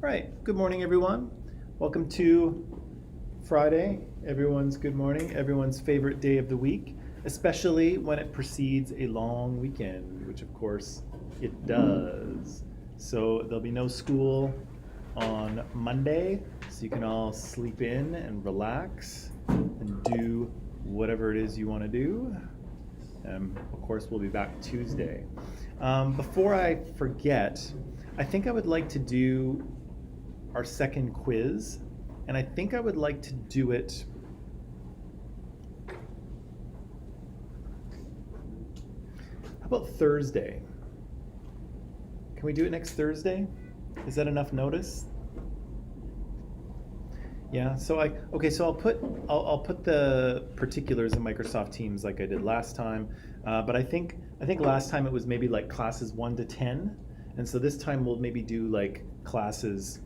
right, good morning, everyone. Welcome to Friday, everyone's good morning, everyone's favorite day of the week, especially when it precedes a long weekend, which of course it does. So there'll be no school on Monday, so you can all sleep in and relax and do whatever it is you want to do. Of course, we'll be back Tuesday. Before I forget, I think I would like to do our second quiz, and I think I would like to do it how about Thursday? Can we do it next Thursday? Is that enough notice? Yeah, so I'll put the particulars in Microsoft Teams like I did last time, but I think last time it was maybe like classes 1 to 10, and so this time we'll maybe do like classes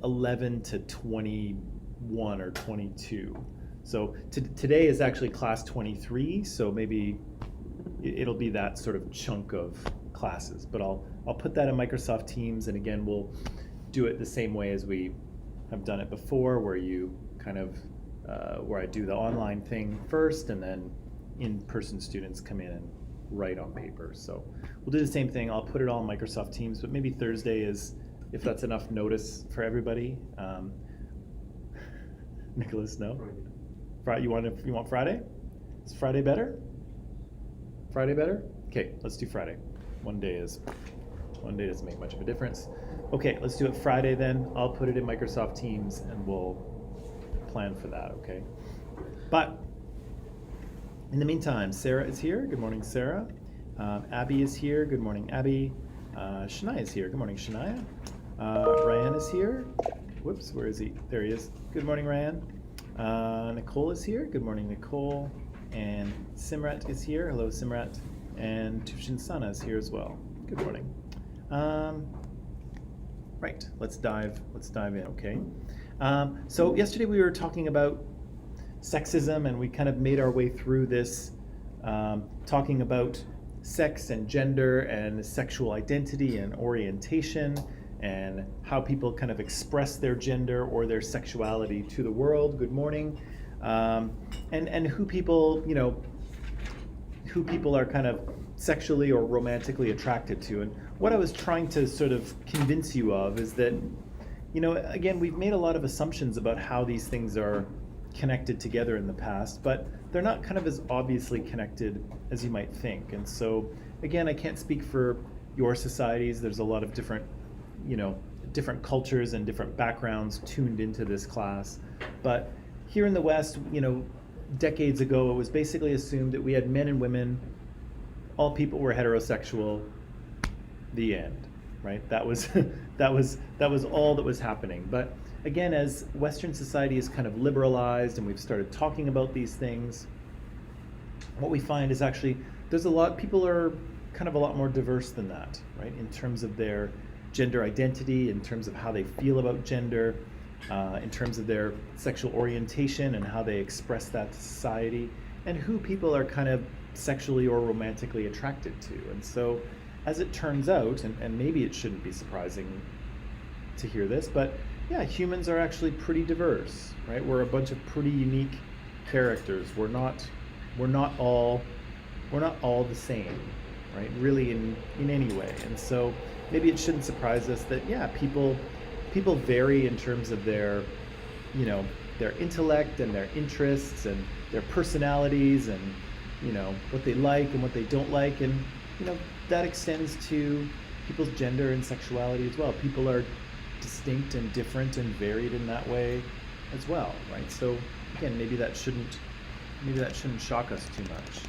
11 to 21 or 22. So today is actually class 23, so maybe it'll be that sort of chunk of classes. But I'll put that in Microsoft Teams, and again we'll do it the same way as we have done it before, where you kind of where I do the online thing first, and then in-person students come in and write on paper. So we'll do the same thing. I'll put it all in Microsoft Teams, but maybe Thursday is, if that's enough notice for everybody. Nicholas, no? Friday. You want Friday? Is Friday better? Friday better? Okay, let's do Friday. One day doesn't make much of a difference. Okay, let's do it Friday then. I'll put it in Microsoft Teams and we'll plan for that, okay? But in the meantime, Sarah is here. Good morning, Sarah. Abby is here. Good morning, Abby. Shania is here. Good morning, Shania. Ryan is here. Whoops, where is he? There he is. Good morning, Ryan. Nicole is here. Good morning, Nicole. And Simrat is here. Hello, Simrat. And Tushin Sana is here as well. Good morning. Right, let's dive in, okay? So yesterday we were talking about sexism, and we kind of made our way through this, talking about sex and gender and sexual identity and orientation, and how people kind of express their gender or their sexuality to the world. Good morning. And who people, who people are kind of sexually or romantically attracted to. And what I was trying to sort of convince you of is that, again, we've made a lot of assumptions about how these things are connected together in the past, but they're not kind of as obviously connected as you might think. And so, again, I can't speak for your societies. There's a lot of different, different cultures and different backgrounds tuned into this class. But here in the West, decades ago, it was basically assumed that we had men and women, all people were heterosexual, the end, right? That was all that was happening. But again, as Western society is kind of liberalized and we've started talking about these things, what we find is actually people are kind of a lot more diverse than that, right? In terms of their gender identity, in terms of how they feel about gender, in terms of their sexual orientation and how they express that to society, and who people are kind of sexually or romantically attracted to. And so, as it turns out, and maybe it shouldn't be surprising to hear this, but yeah, humans are actually pretty diverse, right? We're a bunch of pretty unique characters. We're not all the same, right? Really in any way. And so maybe it shouldn't surprise us that yeah, people vary in terms of their intellect and their interests and their personalities and what they like and what they don't like, and that extends to people's gender and sexuality as well. People are distinct and different and varied in that way as well, right? So again, maybe that shouldn't shock us too much.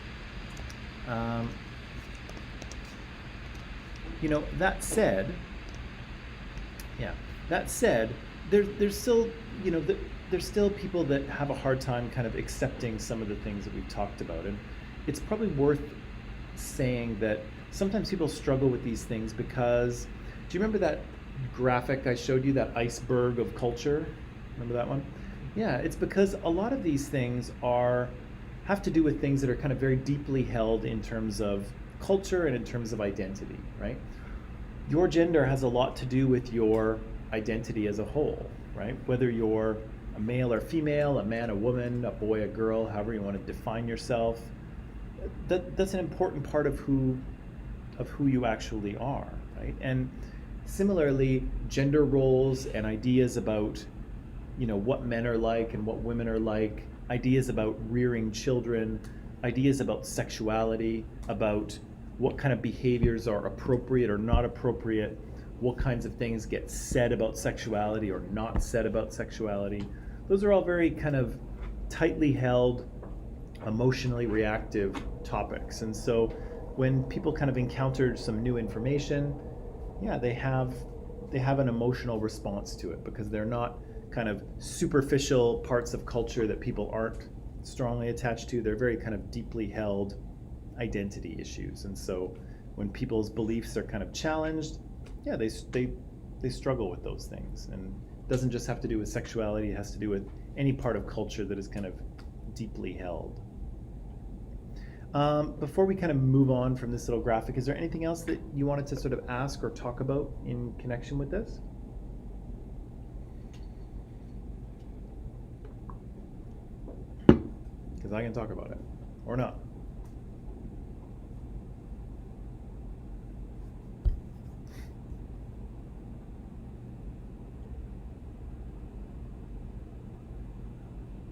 That said, there's still there's still people that have a hard time kind of accepting some of the things that we've talked about, and it's probably worth saying that sometimes people struggle with these things because, do you remember that graphic I showed you, that iceberg of culture? Remember that one? Yeah, it's because a lot of these things have to do with things that are kind of very deeply held in terms of culture and in terms of identity, right? your gender has a lot to do with your identity as a whole, right? Whether you're a male or female, a man, a woman, a boy, a girl, however you want to define yourself, that's an important part of who you actually are, right? And similarly, gender roles and ideas about, what men are like and what women are like, ideas about rearing children, ideas about sexuality, about what kind of behaviors are appropriate or not appropriate, what kinds of things get said about sexuality or not said about sexuality. Those are all very kind of tightly held, emotionally reactive topics. And so when people kind of encounter some new information, yeah, they have an emotional response to it because they're not kind of superficial parts of culture that people aren't strongly attached to. They're very kind of deeply held identity issues. And so when people's beliefs are kind of challenged, yeah, they struggle with those things. And it doesn't just have to do with sexuality, it has to do with any part of culture that is kind of deeply held. Before we kind of move on from this little graphic, is there anything else that you wanted to sort of ask or talk about in connection with this? Because I can talk about it, or not.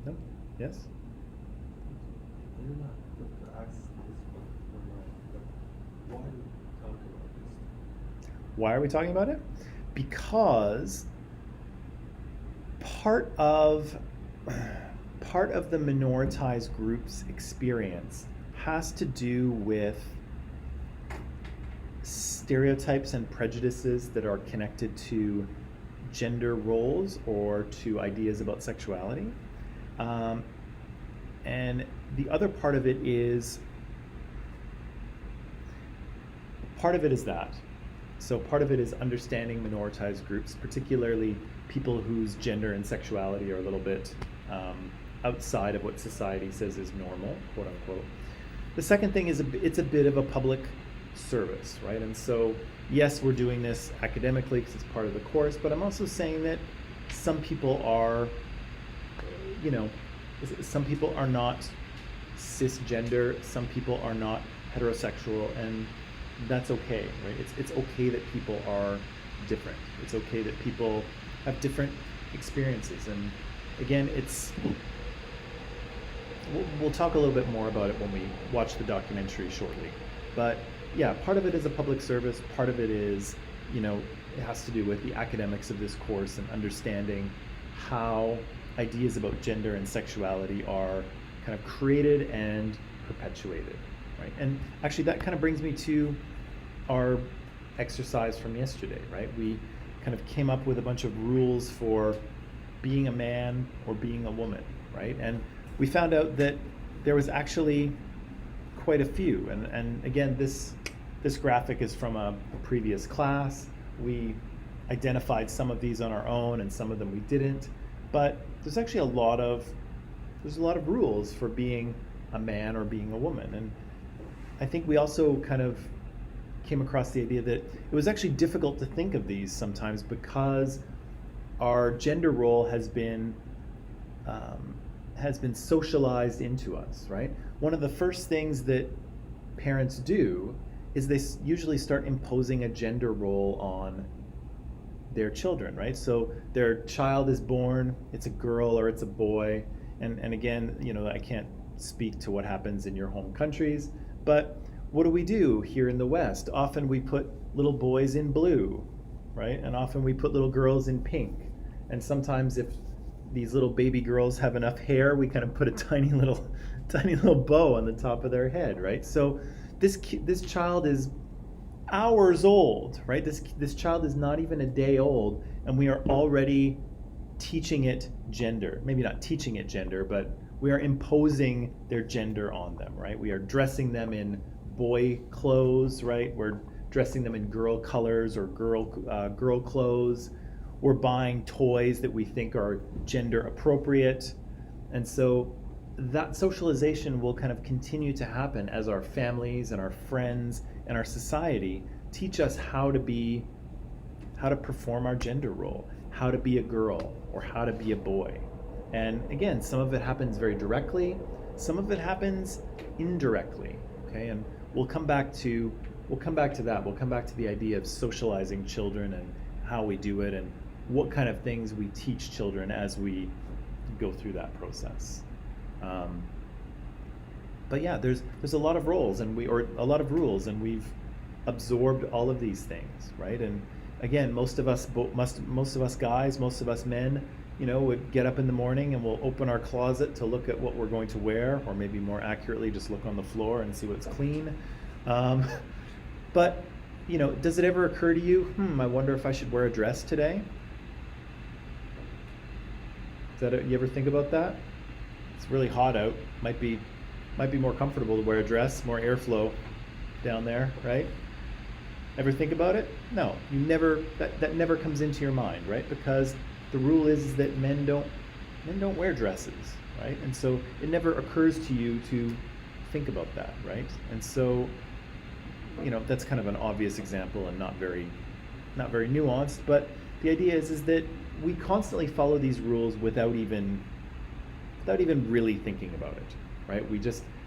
No? Yes? I don't know to ask this one or not, but why do we talk about this? Why are we talking about it? Because part of the minoritized group's experience has to do with stereotypes and prejudices that are connected to gender roles or to ideas about sexuality. And the other part of it is that. So part of it is understanding minoritized groups, particularly people whose gender and sexuality are a little bit outside of what society says is normal, quote unquote. The second thing is it's a bit of a public service, right? And so, yes, we're doing this academically because it's part of the course, but I'm also saying that some people are, some people are not cisgender, some people are not heterosexual, and that's okay, right? It's okay that people are different. It's okay that people have different experiences. And again, we'll talk a little bit more about it when we watch the documentary shortly. But yeah, part of it is a public service, part of it is, it has to do with the academics of this course and understanding how ideas about gender and sexuality are kind of created and perpetuated, right? And actually that kind of brings me to our exercise from yesterday, right? We kind of came up with a bunch of rules for being a man or being a woman, right? And we found out that there was actually quite a few. And again, this graphic is from a previous class. We identified some of these on our own and some of them we didn't. But there's actually a lot of rules for being a man or being a woman. And I think we also kind of came across the idea that it was actually difficult to think of these sometimes because our gender role has been socialized into us, right? One of the first things that parents do is they usually start imposing a gender role on their children, right? So their child is born, it's a girl or it's a boy, and again, I can't speak to what happens in your home countries, but what do we do here in the West? Often we put little boys in blue, right? And often we put little girls in pink. And sometimes if these little baby girls have enough hair, we kind of put a tiny little bow on the top of their head, right? So this child is hours old, right? This child is not even a day old, and we are already teaching it gender. Maybe not teaching it gender, but we are imposing their gender on them, right? We are dressing them in boy clothes, right? We're dressing them in girl colors or girl clothes. We're buying toys that we think are gender appropriate. And so that socialization will kind of continue to happen as our families and our friends and our society teach us how to perform our gender role, how to be a girl or how to be a boy. And again, some of it happens very directly, some of it happens indirectly. Okay, and we'll come back to that. We'll come back to the idea of socializing children and how we do it and what kind of things we teach children as we go through that process. But yeah, there's a lot of roles or a lot of rules, and we've absorbed all of these things, right? And again, most of us guys, most of us men, would get up in the morning and we'll open our closet to look at what we're going to wear, or maybe more accurately, just look on the floor and see what's clean. But does it ever occur to you, I wonder if I should wear a dress today? You ever think about that? It's really hot out. Might be more comfortable to wear a dress, more airflow down there, right? Ever think about it? No, you never. That never comes into your mind, right? Because the rule is that men don't wear dresses, right? And so it never occurs to you to think about that, right? And so, that's kind of an obvious example and not very nuanced. But the idea is that we constantly follow these rules without even really thinking about it, right?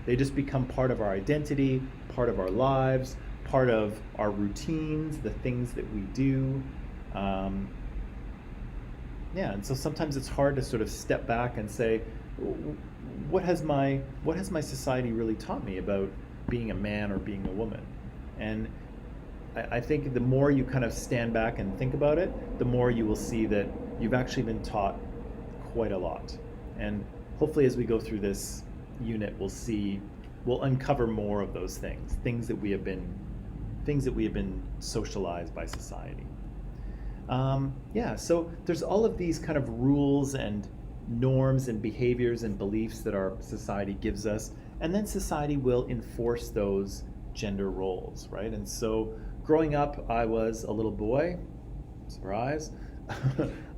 They just become part of our identity, part of our lives, part of our routines, the things that we do. And so sometimes it's hard to sort of step back and say, what has my society really taught me about being a man or being a woman? And I think the more you kind of stand back and think about it, the more you will see that you've actually been taught quite a lot. And hopefully as we go through this unit, we'll uncover more of those things that we have been socialized by society. So there's all of these kind of rules and norms and behaviors and beliefs that our society gives us, and then society will enforce those gender roles, right? And so growing up, I was a little boy, surprise,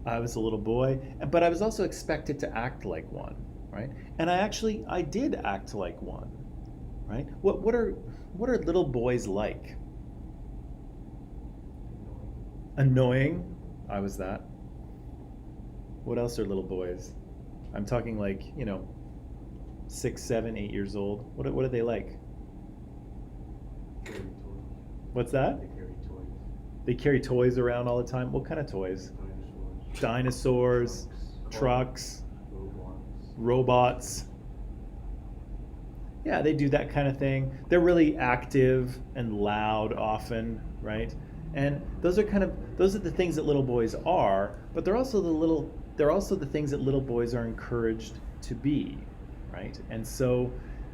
I was a little boy, but I was also expected to act like one, right? And I did act like one, right? What are little boys like? Annoying. I was that. What else are little boys? I'm talking like, 6, 7, 8 years old. What are they like? Carry toys. What's that? They carry toys. They carry toys around all the time. What kind of toys? Dinosaurs, trucks, robots. Yeah, they do that kind of thing. They're really active and loud often, right? And those are the things that little boys are, but they're also the things that little boys are encouraged to be, right? And so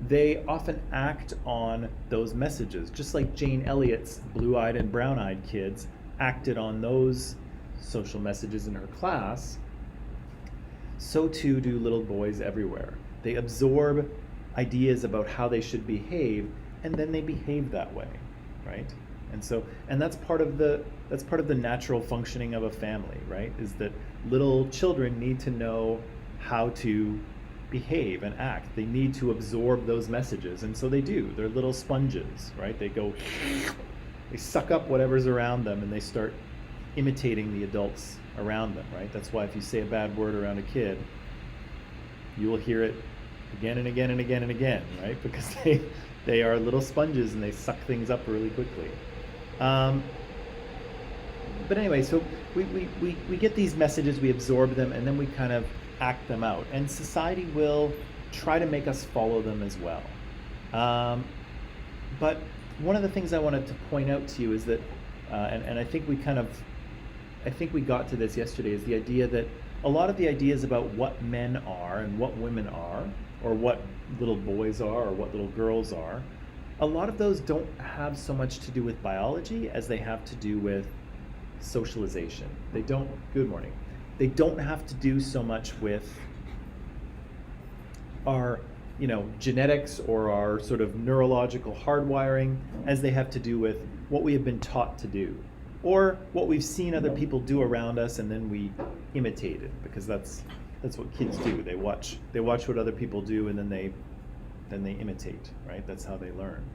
they often act on those messages, just like Jane Elliott's blue-eyed and brown-eyed kids acted on those social messages in her class. So too do little boys everywhere. They absorb ideas about how they should behave, and then they behave that way, right? And that's part of the natural functioning of a family, right? Is that little children need to know how to behave and act. They need to absorb those messages, and so they do. They're little sponges, right? They suck up whatever's around them, and they start imitating the adults around them, right? That's why if you say a bad word around a kid, you will hear it again and again and again and again, right? Because they are little sponges and they suck things up really quickly. But anyway, so we get these messages, we absorb them, and then we kind of act them out. And society will try to make us follow them as well. But one of the things I wanted to point out to you is that, and I think we got to this yesterday, is the idea that a lot of the ideas about what men are and what women are, or what little boys are or what little girls are, a lot of those don't have so much to do with biology as they have to do with socialization. Good morning. They don't have to do so much with our, genetics or our sort of neurological hardwiring as they have to do with what we have been taught to do, or what we've seen other people do around us and then we imitate it, because that's what kids do. They watch what other people do and then they imitate, right? That's how they learn.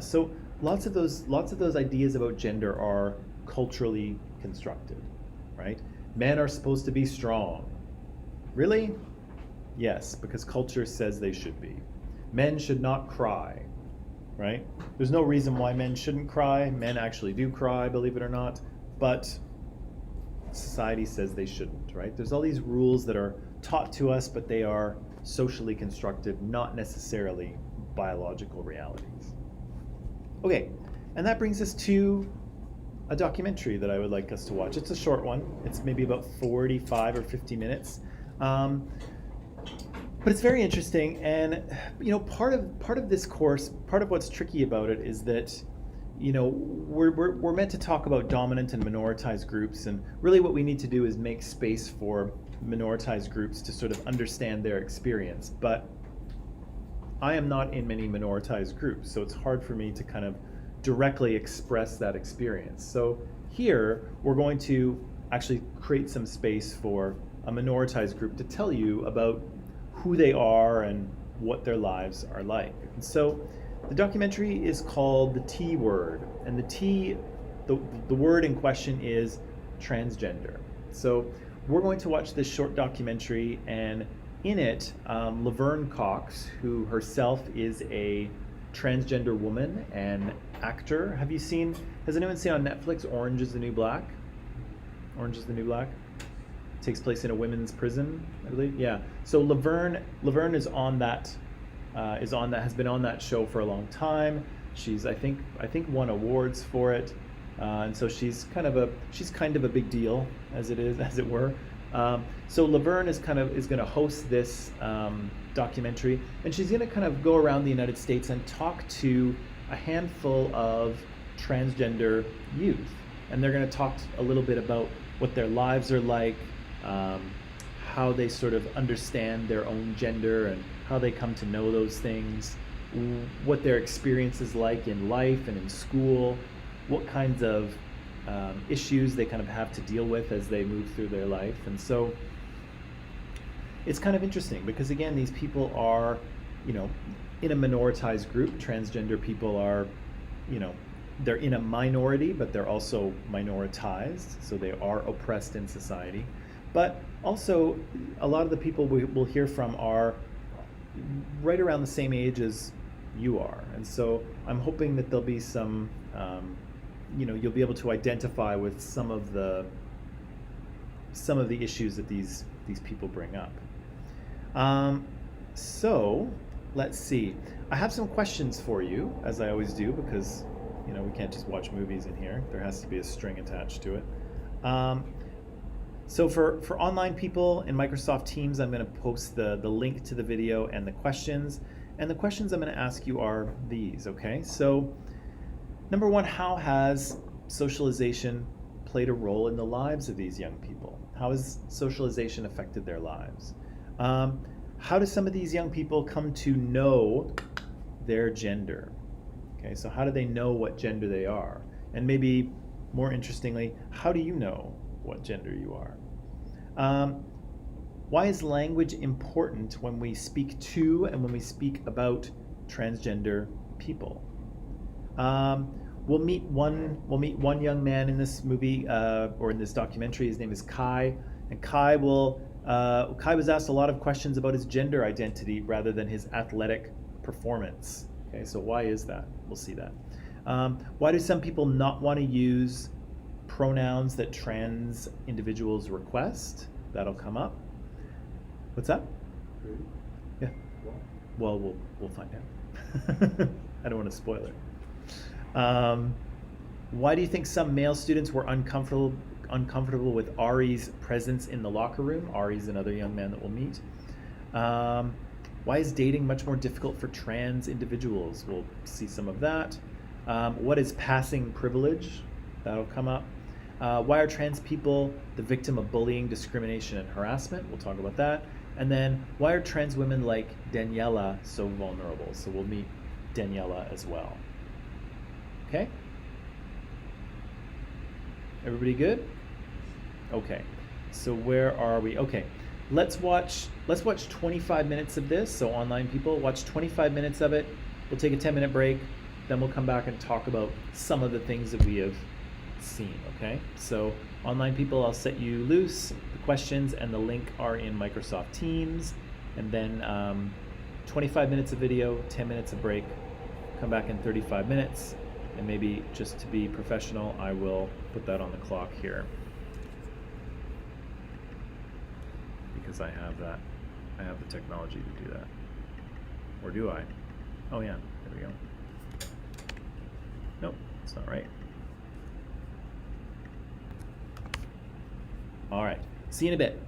So lots of those ideas about gender are culturally constructed, right? Men are supposed to be strong. Really? Yes, because culture says they should be. Men should not cry, right? There's no reason why men shouldn't cry. Men actually do cry, believe it or not, but society says they shouldn't, right? There's all these rules that are taught to us, but they are socially constructed, not necessarily biological realities. Okay, and that brings us to a documentary that I would like us to watch. It's a short one. It's maybe about 45 or 50 minutes. But it's very interesting, and part of this course, part of what's tricky about it is that we're meant to talk about dominant and minoritized groups, and really what we need to do is make space for minoritized groups to sort of understand their experience. But I am not in many minoritized groups, so it's hard for me to kind of directly express that experience. So here we're going to actually create some space for a minoritized group to tell you about who they are and what their lives are like. And so the documentary is called The T Word, and the word in question is transgender. So we're going to watch this short documentary, and in it, Laverne Cox, who herself is a transgender woman and actor. Has anyone seen on Netflix Orange is the New Black? Orange is the New Black? Takes place in a women's prison, I believe. Yeah. So Laverne is on that, has been on that show for a long time. She's I think won awards for it, and so she's kind of a big deal, as it were. So Laverne is going to host this documentary, and she's going to kind of go around the United States and talk to a handful of transgender youth, and they're going to talk a little bit about what their lives are like, how they sort of understand their own gender and how they come to know those things, what their experience is like in life and in school, what kinds of issues they kind of have to deal with as they move through their life. And so it's kind of interesting because, again, these people are, in a minoritized group. Transgender people are, they're in a minority, but they're also minoritized, so they are oppressed in society. But also, a lot of the people we'll hear from are right around the same age as you are. And so I'm hoping that there'll be some, you'll be able to identify with some of the issues that these people bring up. So let's see. I have some questions for you, as I always do, because we can't just watch movies in here. There has to be a string attached to it. So for online people in Microsoft Teams, I'm going to post the link to the video and the questions. And the questions I'm going to ask you are these, okay? So number one, how has socialization played a role in the lives of these young people? How has socialization affected their lives? How do some of these young people come to know their gender? Okay, so how do they know what gender they are? And maybe more interestingly, how do you know what gender you are? Why is language important when we speak to and when we speak about transgender people? We'll meet one young man in this movie or in this documentary. His name is Kai, and Kai was asked a lot of questions about his gender identity rather than his athletic performance. Okay, so why is that? We'll see that. Why do some people not want to use pronouns that trans individuals request? That'll come up. What's that? Yeah. Well, we'll find out. I don't want to spoil it. Why do you think some male students were uncomfortable with Ari's presence in the locker room? Ari's another young man that we'll meet. Why is dating much more difficult for trans individuals? We'll see some of that. What is passing privilege? That'll come up. Why are trans people the victim of bullying, discrimination, and harassment? We'll talk about that. And then, why are trans women like Daniela so vulnerable? So we'll meet Daniela as well. Okay? Everybody good? Okay. So where are we? Okay. Let's watch 25 minutes of this. So online people, watch 25 minutes of it. We'll take a 10-minute break. Then we'll come back and talk about some of the things that we have seen, okay? So online people, I'll set you loose. The questions and the link are in Microsoft Teams. And then 25 minutes of video, 10 minutes of break. Come back in 35 minutes. And maybe just to be professional, I will put that on the clock here. Because I have that. I have the technology to do that. Or do I? Oh yeah, there we go. Nope, it's not right. All right, see you in a bit.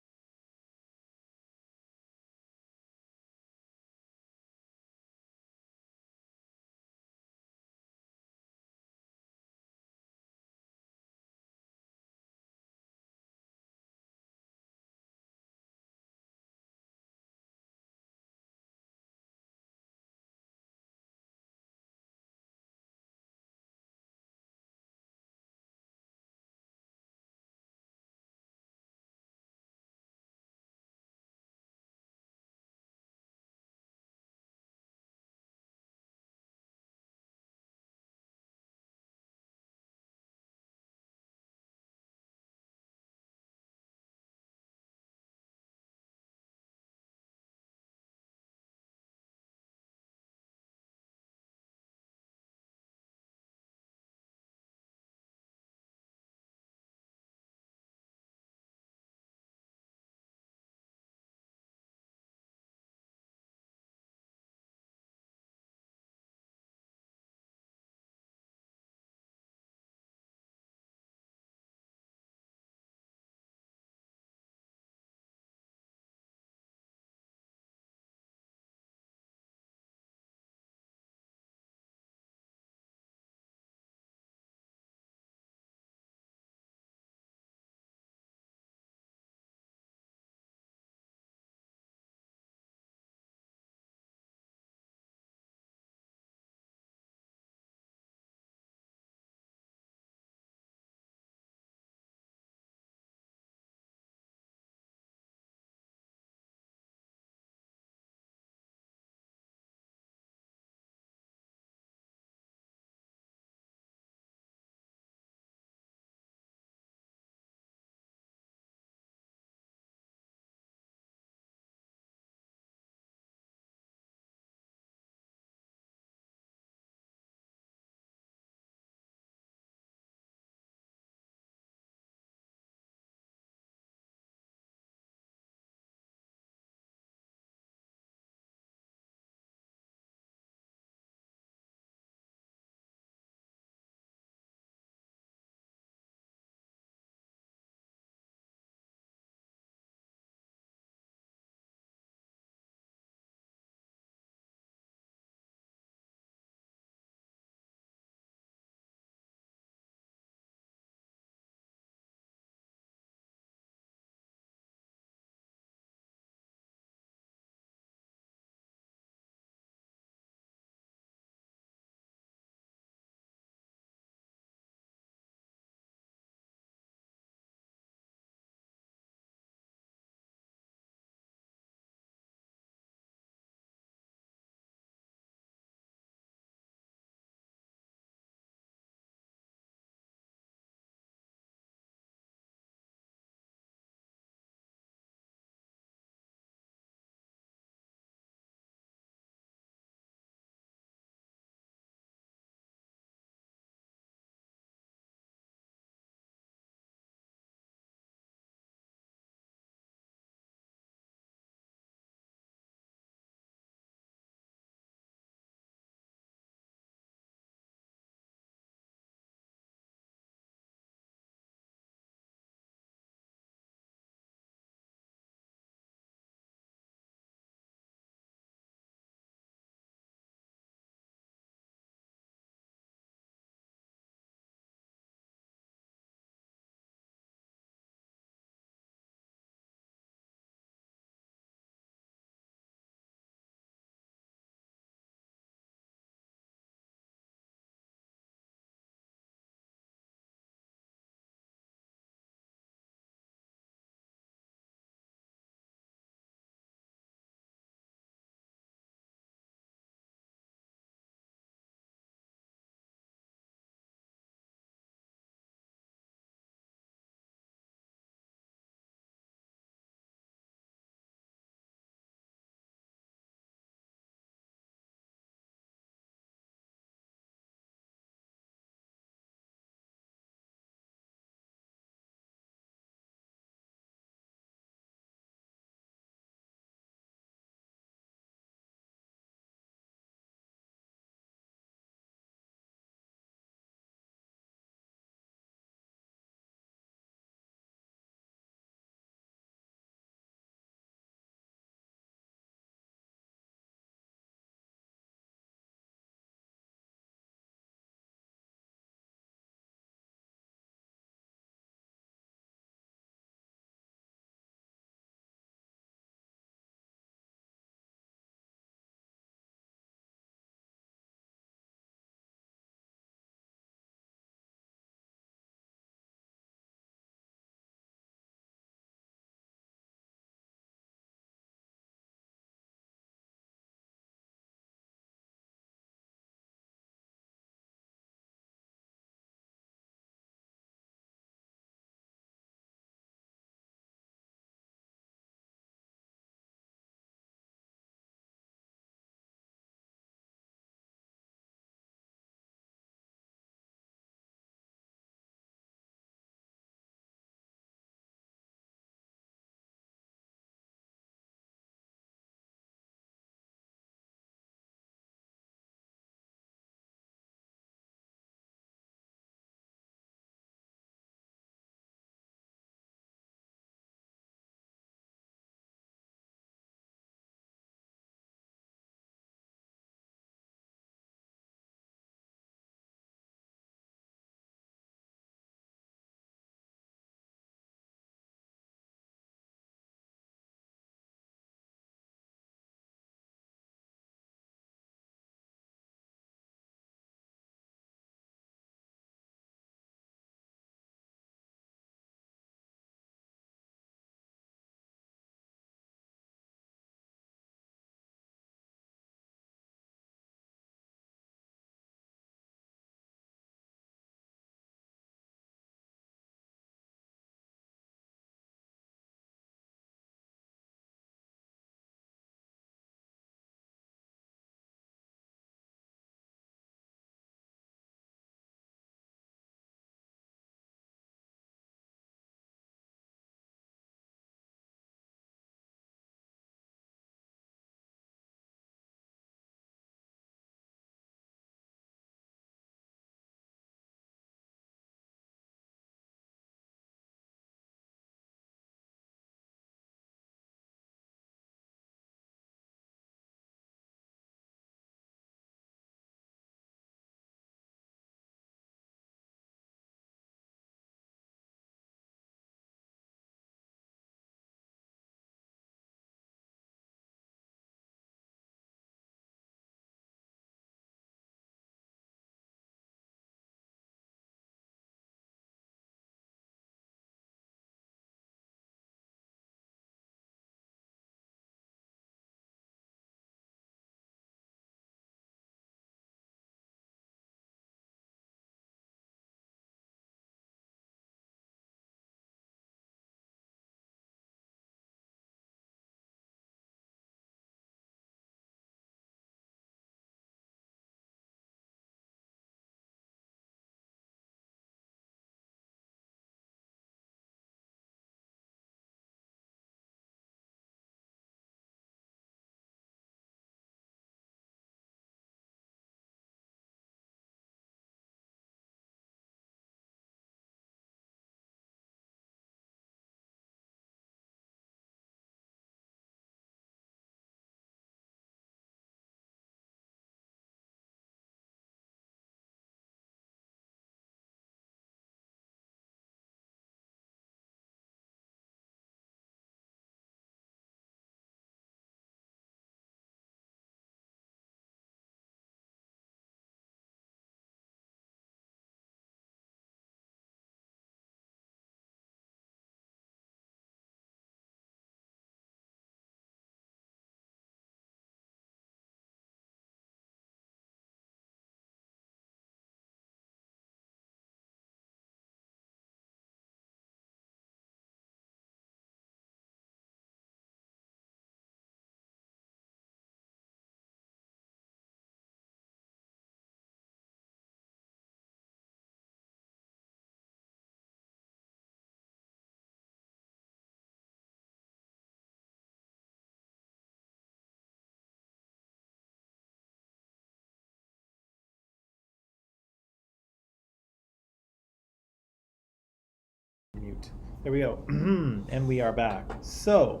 There we go. And we are back. So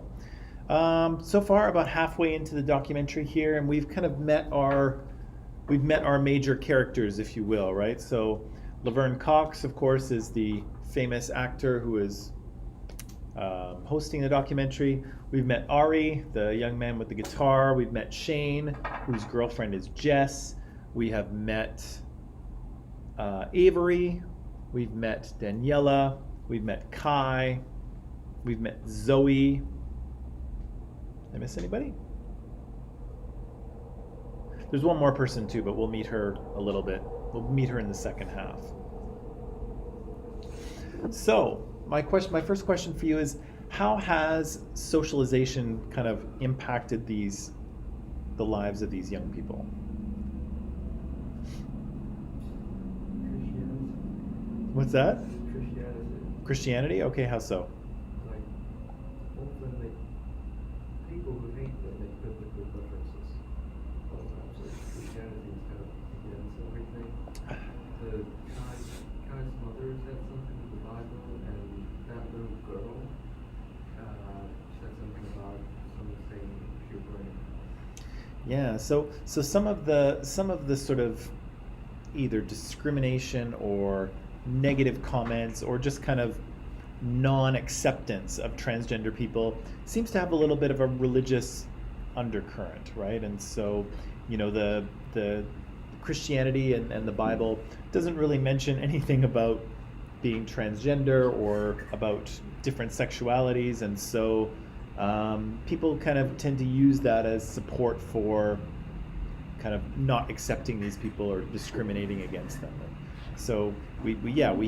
far about halfway into the documentary here, and we've kind of we've met our major characters, if you will, right? So Laverne Cox, of course, is the famous actor who is hosting the documentary. We've met Ari, the young man with the guitar. We've met Shane, whose girlfriend is Jess. We have met Avery. We've met Daniela. We've met Kai. We've met Zoe. Did I miss anybody? There's one more person too, but we'll meet her a little bit. We'll meet her in the second half. So, my first question for you is, how has socialization kind of impacted the lives of these young people? Christianity. What's that? Christianity. Christianity? Okay, how so? Like, often people who hate them make biblical references. So Christianity is kind of against everything. Kai's mother said something in the Bible, and that little girl said something about someone saying pure brain. Yeah, so some of the sort of either discrimination or negative comments or just kind of non-acceptance of transgender people seems to have a little bit of a religious undercurrent, right? And so, the Christianity and the Bible doesn't really mention anything about being transgender or about different sexualities, and so people kind of tend to use that as support for kind of not accepting these people or discriminating against them. So we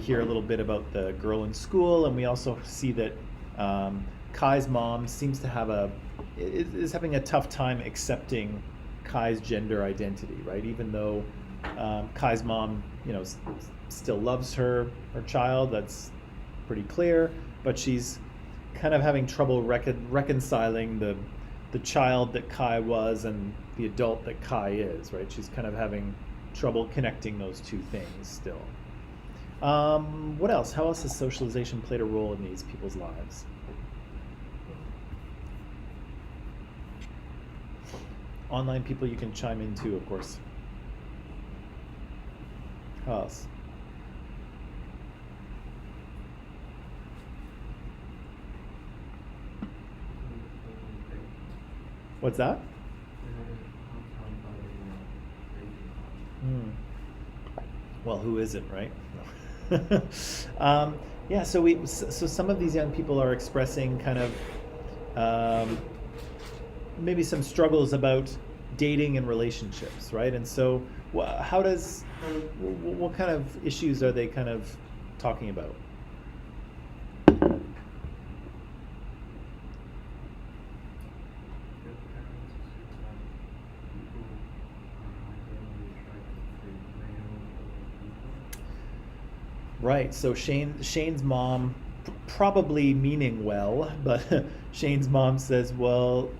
hear a little bit about the girl in school, and we also see that Kai's mom seems to is having a tough time accepting Kai's gender identity, right? Even though Kai's mom, still loves her child, that's pretty clear, but she's kind of having trouble reconciling the child that Kai was and the adult that Kai is, right? She's kind of having trouble connecting those two things still. What else? How else has socialization played a role in these people's lives? Online people, you can chime in too, of course. How else? What's that? Well, who isn't, right? Yeah, so some of these young people are expressing kind of maybe some struggles about dating and relationships, right? And so what kind of issues are they kind of talking about? Right, so Shane's mom, probably meaning well, but Shane's mom says, well,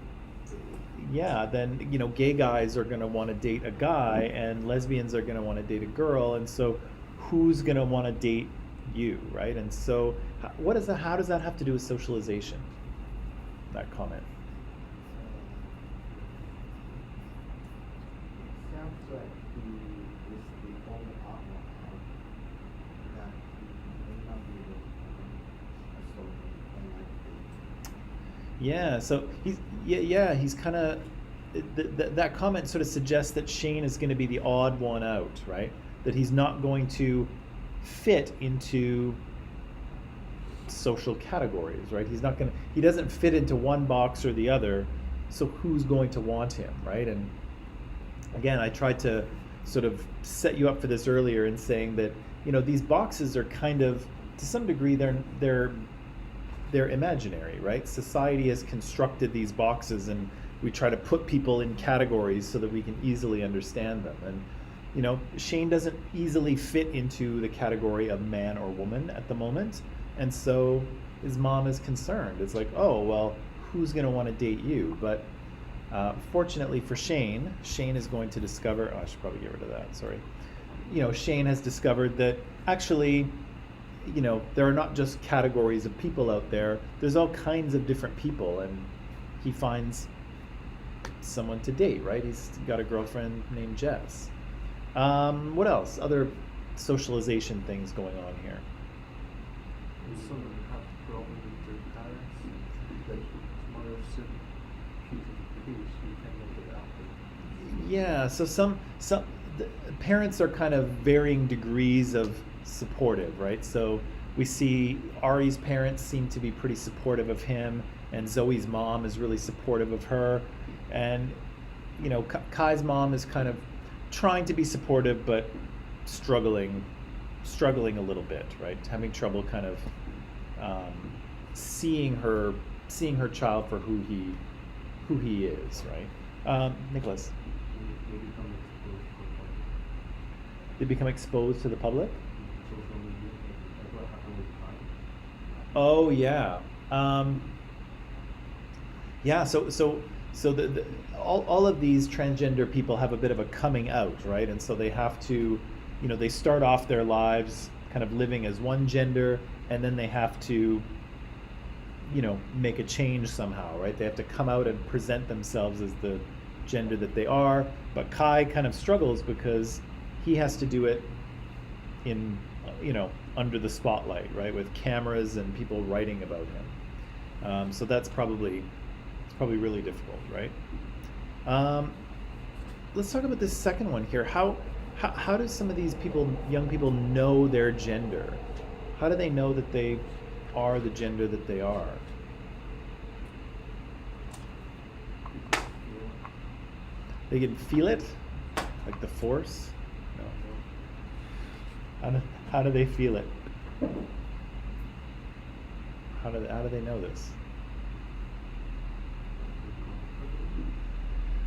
yeah, then, gay guys are going to want to date a guy and lesbians are going to want to date a girl, and so who's going to want to date you, right? And so how does that have to do with socialization, that comment? Sounds like he is the only partner that may not be able to social unlikely. Yeah, so he's kind of that comment sort of suggests that Shane is going to be the odd one out, right? That he's not going to fit into social categories, right? He doesn't fit into one box or the other, so who's going to want him, right? And again, I tried to sort of set you up for this earlier in saying that, these boxes are kind of, to some degree, they're imaginary, right? Society has constructed these boxes, and we try to put people in categories so that we can easily understand them. And Shane doesn't easily fit into the category of man or woman at the moment, and so his mom is concerned. It's like, oh, well, who's going to want to date you? But fortunately for Shane is going to discover, I should probably get rid of that, sorry. Shane has discovered that actually you know, there are not just categories of people out there. There's all kinds of different people, and he finds someone to date, right? He's got a girlfriend named Jess. What else? Other socialization things going on here. Some of them have problems with their parents, that mother said she's a piece, you can't look it out. Yeah, so some the parents are kind of varying degrees of supportive, right? So we see Ari's parents seem to be pretty supportive of him, and Zoe's mom is really supportive of her, and you know, Kai's mom is kind of trying to be supportive but struggling a little bit, right? Having trouble kind of seeing her child for who he is, right? Nicholas, they become exposed to the public. Social media, like what happened with Kai. Oh yeah, yeah. So the all of these transgender people have a bit of a coming out, right? And so they have to, you know, they start off their lives kind of living as one gender, and then they have to, you know, make a change somehow, right? They have to come out and present themselves as the gender that they are. But Kai kind of struggles because he has to do it in, you know, under the spotlight, right, with cameras and people writing about him. So that's probably really difficult, right? Let's talk about this second one here. How do some of these young people know their gender? How do they know that they are the gender that they are? They can feel it, like the force. No. How do they feel it? How do they know this?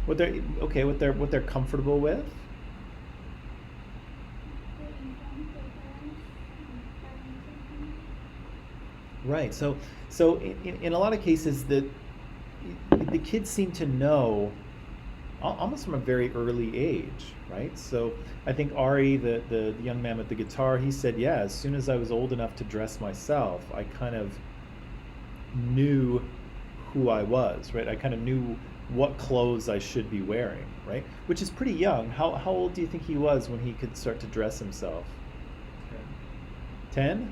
What they're comfortable with? Right. So in a lot of cases, the kids seem to know almost from a very early age, right? So I think Ari, the young man with the guitar, he said, yeah, as soon as I was old enough to dress myself, I kind of knew who I was, right? I kind of knew what clothes I should be wearing, right? Which is pretty young. How old do you think he was when he could start to dress himself? 10?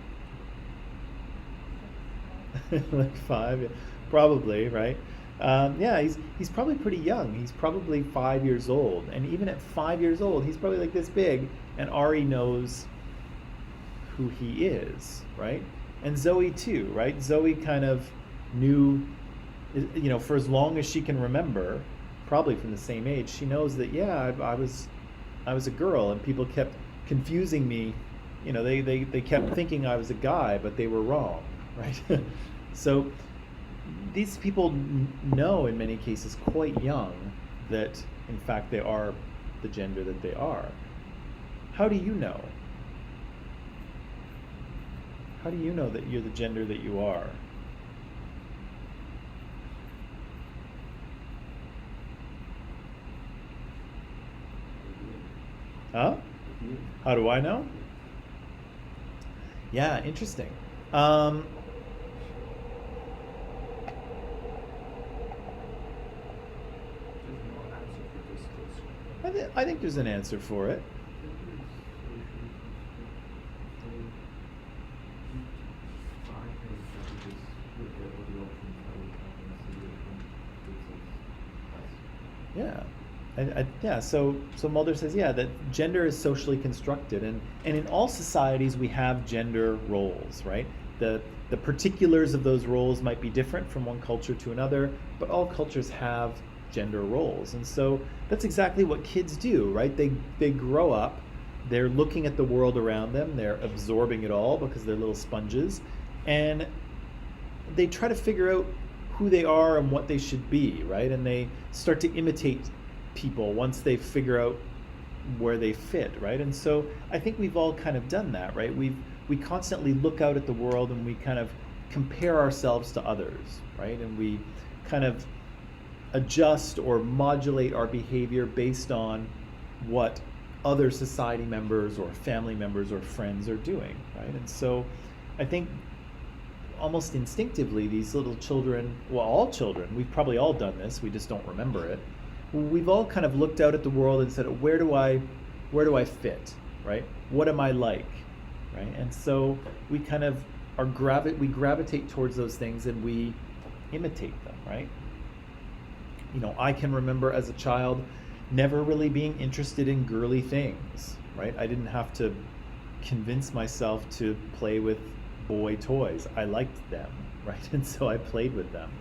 Like 5, yeah. Probably, right? Yeah, he's probably pretty young. He's probably 5 years old, and even at 5 years old, he's probably like this big. And Ari knows who he is, right? And Zoe too, right? Zoe kind of knew, you know, for as long as she can remember, probably from the same age, she knows that yeah, I was a girl, and people kept confusing me. You know, they kept thinking I was a guy, but they were wrong, right? So these people know in many cases quite young that in fact they are the gender that they are. How do you know? How do you know that you're the gender that you are? Huh? How do I know? Yeah, interesting. I think there's an answer for it. Yeah. Yeah, so Mulder says, yeah, that gender is socially constructed, and in all societies we have gender roles, right? The particulars of those roles might be different from one culture to another, but all cultures have gender roles. And so that's exactly what kids do, right? They grow up, they're looking at the world around them, they're absorbing it all because they're little sponges, and they try to figure out who they are and what they should be, right? And they start to imitate people once they figure out where they fit, right? And so I think we've all kind of done that, right? We constantly look out at the world and we kind of compare ourselves to others, right? And we kind of adjust or modulate our behavior based on what other society members or family members or friends are doing, right? And so I think almost instinctively, these little children, well, all children, we've probably all done this, we just don't remember it. We've all kind of looked out at the world and said, where do I fit, right? What am I like, right? And so we kind of we gravitate towards those things and we imitate them, right? You know, I can remember as a child never really being interested in girly things, right? I didn't have to convince myself to play with boy toys. I liked them, right? And so I played with them.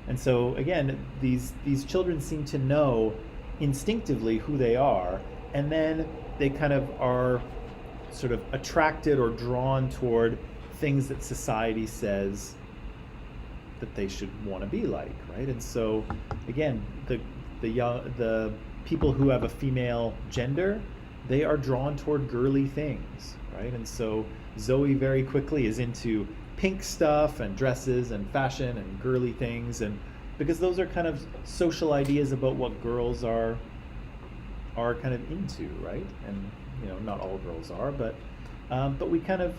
And so again, these children seem to know instinctively who they are, and then they kind of are sort of attracted or drawn toward things that society says that they should want to be like, right? And so again, the people who have a female gender, they are drawn toward girly things, right? And so Zoe very quickly is into pink stuff and dresses and fashion and girly things, and because those are kind of social ideas about what girls are kind of into, right? And you know, not all girls are, but we kind of,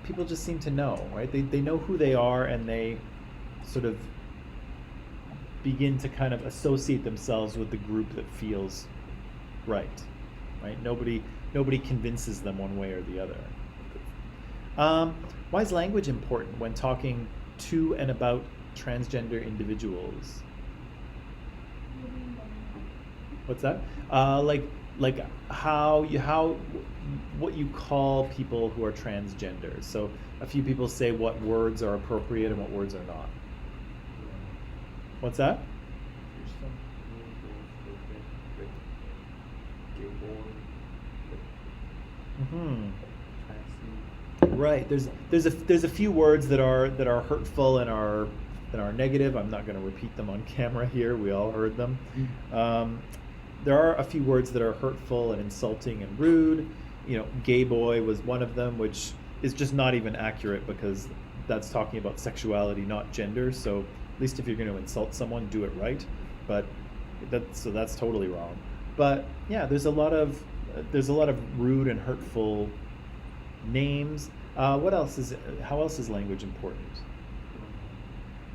people just seem to know, right? They know who they are, and they sort of begin to kind of associate themselves with the group that feels right? Nobody convinces them one way or the other. Why is language important when talking to and about transgender individuals? What's that? Like how what you call people who are transgender. So a few people say what words are appropriate and what words are not. What's that? There's some Right. There's a few words that are hurtful and are negative. I'm not going to repeat them on camera here. We all heard them. There are a few words that are hurtful and insulting and rude. You know, gay boy was one of them, which is just not even accurate because that's talking about sexuality, not gender. So at least if you're going to insult someone, do it right. But that's totally wrong. But yeah, there's a lot of rude and hurtful names. How else is language important?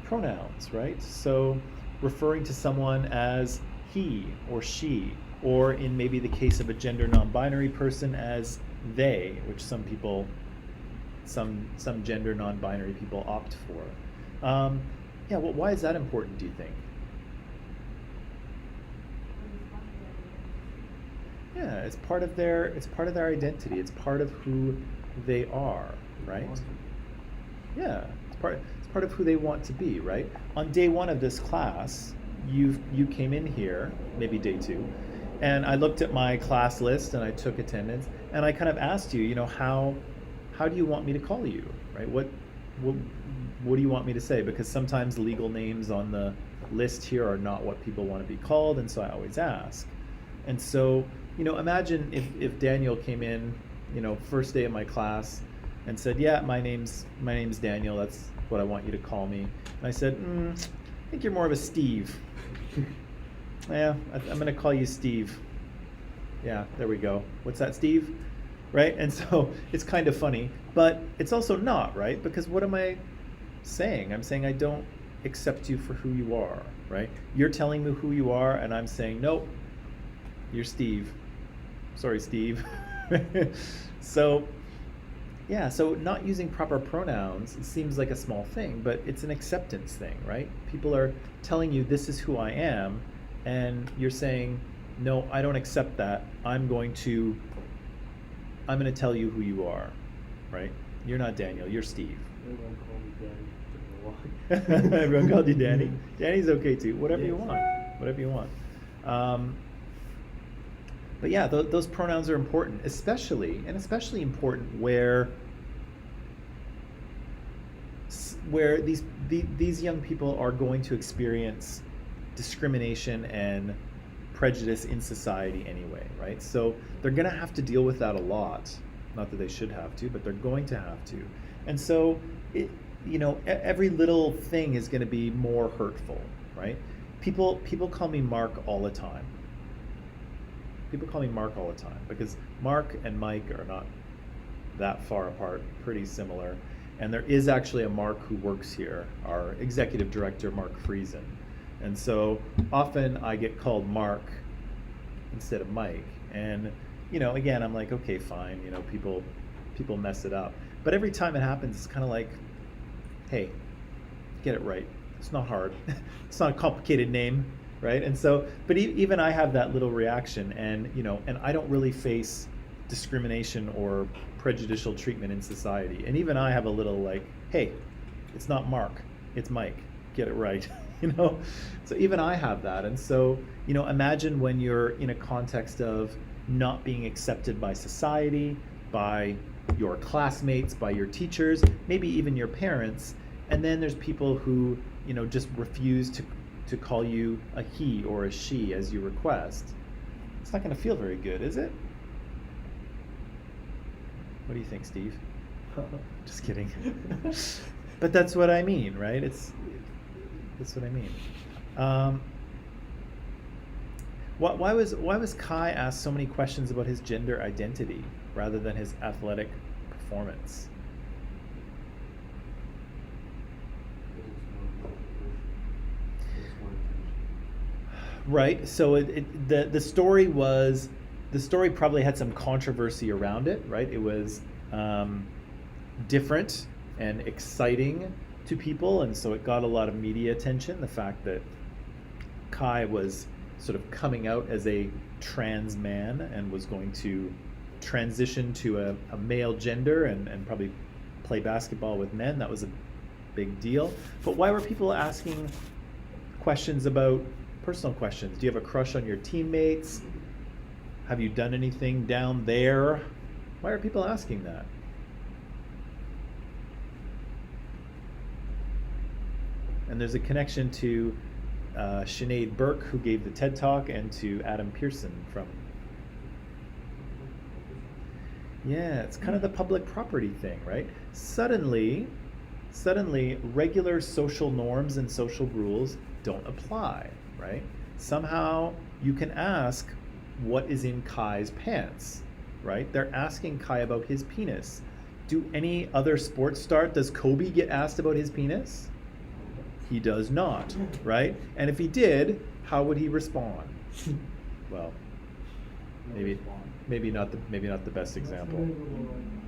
Pronouns, right? So referring to someone as he or she, or in maybe the case of a gender non-binary person as they, which some gender non-binary people opt for. Yeah, well, why is that important, do you think? Yeah, it's part of their identity. It's part of who they are, right? Yeah, it's part of who they want to be, right? On day one of this class, you came in here, maybe day two, and I looked at my class list and I took attendance and I kind of asked you, how do you want me to call you, right? What do you want me to say? Because sometimes legal names on the list here are not what people want to be called, and so I always ask. And so, imagine if Daniel came in, first day of my class and said, yeah, my name's Daniel, that's what I want you to call me. And I said, I think you're more of a Steve. Yeah, I'm going to call you Steve. Yeah, there we go. What's that, Steve? Right? And so it's kind of funny, but it's also not, right? Because what am I saying? I'm saying I don't accept you for who you are, right? You're telling me who you are, and I'm saying, nope, you're Steve. Sorry, Steve. So, yeah, so not using proper pronouns, it seems like a small thing, but it's an acceptance thing, right? People are telling you this is who I am, and you're saying, no, I don't accept that. I'm going to tell you who you are, right? You're not Daniel, you're Steve. Everyone call me Danny. Everyone called you Danny. Danny's okay too. Whatever you want. Whatever you want. But yeah, those pronouns are important, especially important where these young people are going to experience discrimination and prejudice in society anyway, right? So they're going to have to deal with that a lot. Not that they should have to, but they're going to have to. And so, every little thing is going to be more hurtful, right? People call me Mark all the time. People call me Mark all the time because Mark and Mike are not that far apart, pretty similar. And there is actually a Mark who works here, our executive director, Mark Friesen. And so often I get called Mark instead of Mike. And, you know, again, I'm like, okay, fine, you know, people mess it up. But every time it happens, it's kind of like, hey, get it right. It's not hard. It's not a complicated name, right? And so, but even I have that little reaction, and, you know, and I don't really face discrimination or prejudicial treatment in society. And even I have a little like, hey, it's not Mark, it's Mike. Get it right. You know? So even I have that. And so, you know, imagine when you're in a context of not being accepted by society, by your classmates, by your teachers, maybe even your parents, and then there's people who, you know, just refuse to call you a he or a she as you request. It's not going to feel very good, is it? What do you think, Steve? Just kidding. But that's what I mean, right? That's what I mean. Why was Kai asked so many questions about his gender identity rather than his athletic performance? Right. So the story probably had some controversy around it, right? It was different and exciting to people, and so it got a lot of media attention. The fact that Kai was sort of coming out as a trans man and was going to transition to a male gender and probably play basketball with men, that was a big deal. But why were people asking questions about personal questions? Do you have a crush on your teammates? Have you done anything down there? Why are people asking that? And there's a connection to Sinead Burke, who gave the TED Talk, and to Adam Pearson from... Yeah, it's kind of the public property thing, right? Suddenly, regular social norms and social rules don't apply, right? Somehow you can ask what is in Kai's pants, right? They're asking Kai about his penis. Do any other sports star, does Kobe get asked about his penis? He does not, right? And if he did, how would he respond? Well, maybe not the best example.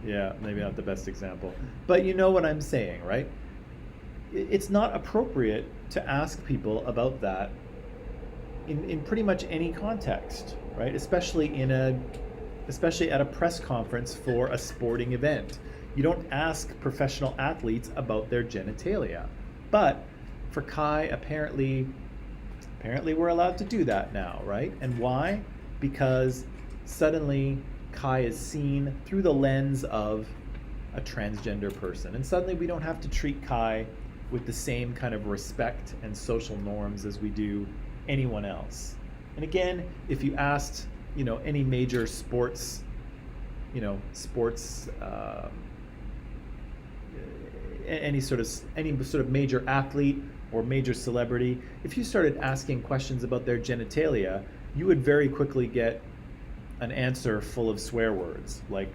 Yeah, maybe not the best example. But you know what I'm saying, right? It's not appropriate to ask people about that in pretty much any context, right? Especially at a press conference for a sporting event. You don't ask professional athletes about their genitalia. But for Kai, apparently we're allowed to do that now, right? And why? Because suddenly Kai is seen through the lens of a transgender person. And suddenly we don't have to treat Kai with the same kind of respect and social norms as we do anyone else. And again, if you asked, you know, any major sports any sort of major athlete or major celebrity, if you started asking questions about their genitalia, you would very quickly get an answer full of swear words, like,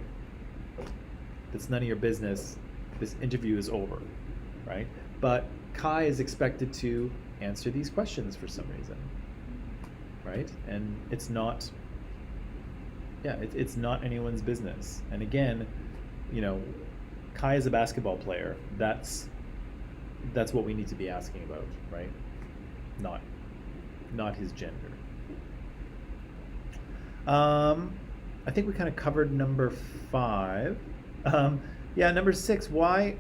"It's none of your business, this interview is over," right? But Kai is expected to answer these questions for some reason, right? And it's not anyone's business. And again, you know, Kai is a basketball player. That's what we need to be asking about, right? Not his gender. I think we kind of covered number 5. Number 6. Why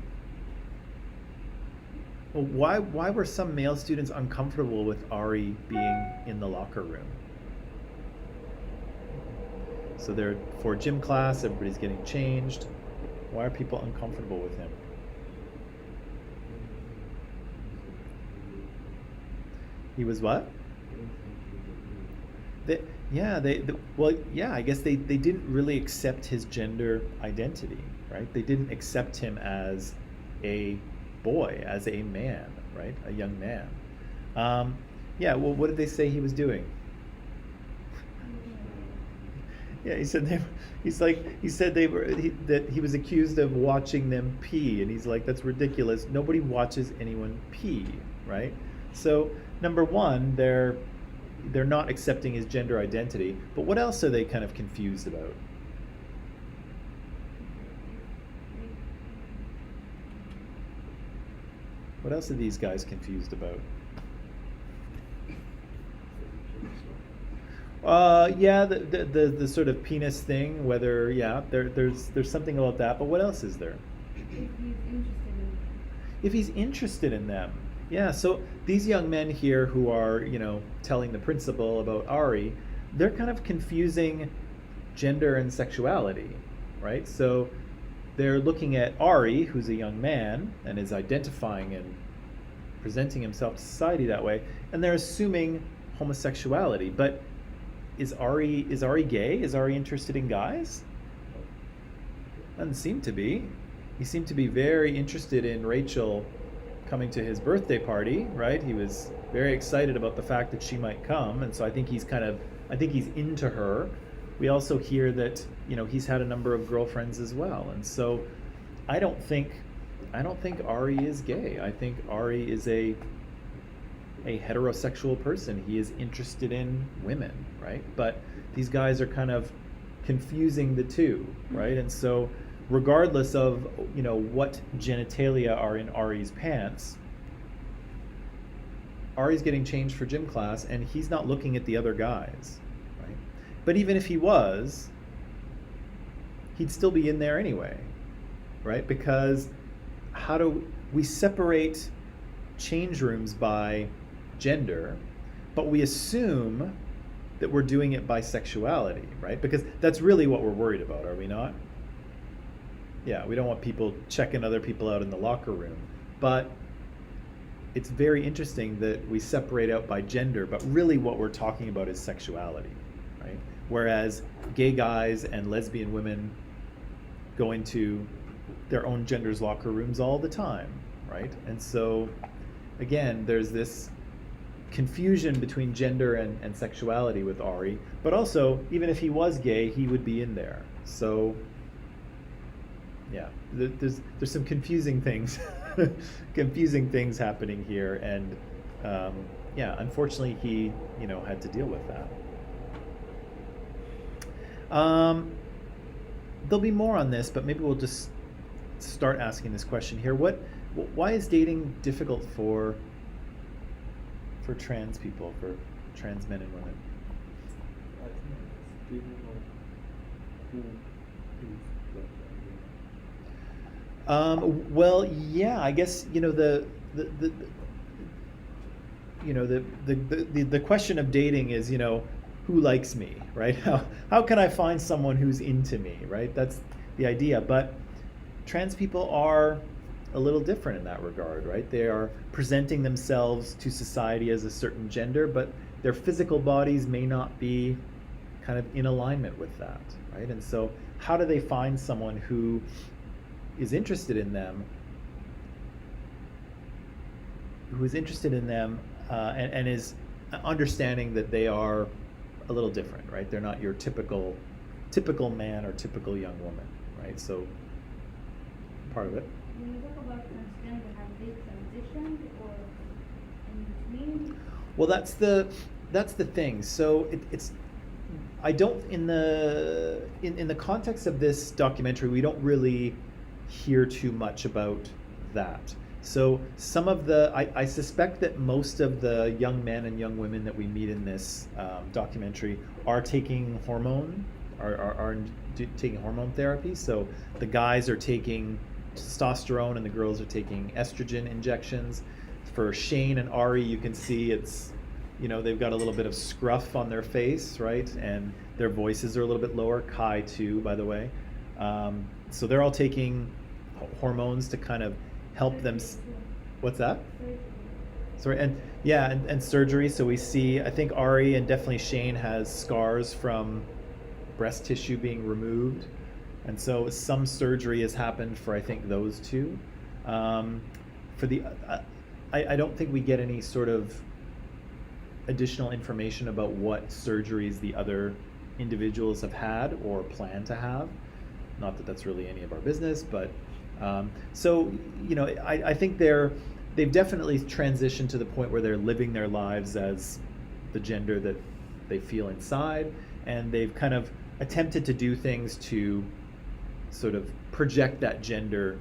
were some male students uncomfortable with Ari being in the locker room? So they're for gym class, everybody's getting changed. Why are people uncomfortable with him? He was what? I guess they didn't really accept his gender identity, right? They didn't accept him as a boy, as a man, right? A young man. What did they say he was doing? Yeah, he said they. He said they were that he was accused of watching them pee, and he's like, that's ridiculous. Nobody watches anyone pee, right? So number one, they're not accepting his gender identity. But what else are they kind of confused about? What else are these guys confused about? Yeah, the sort of penis thing. Whether there's something about that. But what else is there? If he's interested in them. Yeah, so these young men here who are, telling the principal about Ari, they're kind of confusing gender and sexuality, right? So they're looking at Ari, who's a young man and is identifying and presenting himself to society that way, and they're assuming homosexuality. But is Ari gay? Is Ari interested in guys? Doesn't seem to be. He seemed to be very interested in Rachel coming to his birthday party, right? He was very excited about the fact that she might come, and so I think he's into her. We also hear that, he's had a number of girlfriends as well, and so I don't think Ari is gay. I think Ari is a heterosexual person. He is interested in women, right? But these guys are kind of confusing the two, right? And so regardless of what genitalia are in Ari's pants, Ari's getting changed for gym class and he's not looking at the other guys, right? But even if he was, he'd still be in there anyway, right? Because how do we separate change rooms by gender, but we assume that we're doing it by sexuality, right? Because that's really what we're worried about, are we not? Yeah, we don't want people checking other people out in the locker room. But it's very interesting that we separate out by gender, but really what we're talking about is sexuality, right? Whereas gay guys and lesbian women go into their own gender's locker rooms all the time, right? And so, again, there's this confusion between gender and sexuality with Ari, but also, even if he was gay, he would be in there. So, yeah, there's some confusing things happening here, and unfortunately he had to deal with that. There'll be more on this, but maybe we'll just start asking this question here. Why is dating difficult for trans people, for trans men and women? I think it's dating of who is Well, yeah, I guess the question of dating is who likes me, right? How can I find someone who's into me, right? That's the idea. But trans people are a little different in that regard, right? They are presenting themselves to society as a certain gender, but their physical bodies may not be kind of in alignment with that, right? And so how do they find someone who is interested in them, and is understanding that they are a little different, right? They're not your typical man or typical young woman, right? So part of it. When you talk about transgender, have they transitioned or in between? Well, that's the thing. So it's I don't in the context of this documentary, we don't really hear too much about that. So some of I suspect that most of the young men and young women that we meet in this documentary are taking taking hormone therapy. So the guys are taking testosterone and the girls are taking estrogen injections. For Shane and Ari, you can see it's they've got a little bit of scruff on their face, right? And their voices are a little bit lower. Kai too, by the way. So they're all taking hormones to kind of help them. What's that? Sorry, and surgery. So we see, I think Ari and definitely Shane has scars from breast tissue being removed, and so some surgery has happened for I think those two. For the, I don't think we get any sort of additional information about what surgeries the other individuals have had or plan to have. Not that that's really any of our business, but so you know, I think they've definitely transitioned to the point where they're living their lives as the gender that they feel inside, and they've kind of attempted to do things to sort of project that gender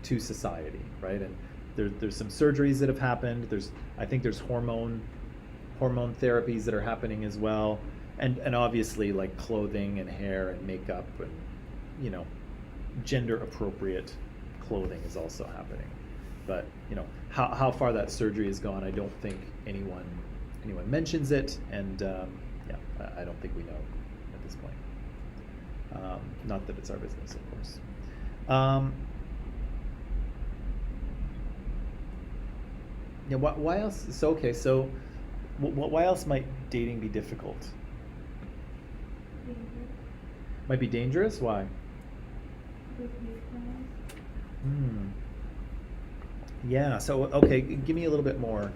to society, right? And there's some surgeries that have happened. I think there's hormone therapies that are happening as well, and obviously like clothing and hair and makeup and, you know, gender appropriate clothing is also happening. But you know how far that surgery has gone, I don't think anyone mentions it, and yeah, I don't think we know at this point. Not that it's our business, of course. Yeah. Why else? So okay. So, why else might dating be difficult? Might be dangerous. Why? Yeah. So okay, give me a little bit more.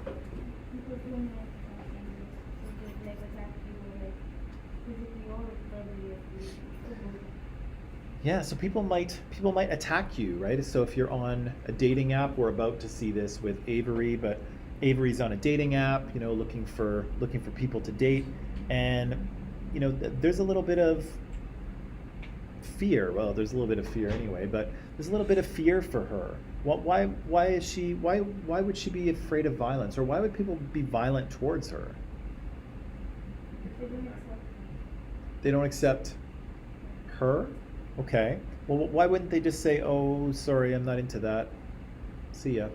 People feel more dangerous, so they attack you like physically or verbally if you. Yeah, so people might attack you, right? So if you're on a dating app, we're about to see this with Avery, but Avery's on a dating app, you know, looking for people to date, and you know, there's a little bit of fear. Well, there's a little bit of fear anyway, but there's a little bit of fear for her. Why would she be afraid of violence, or why would people be violent towards her? They don't accept her? Okay. Well, why wouldn't they just say, "Oh, sorry, I'm not into that. See ya."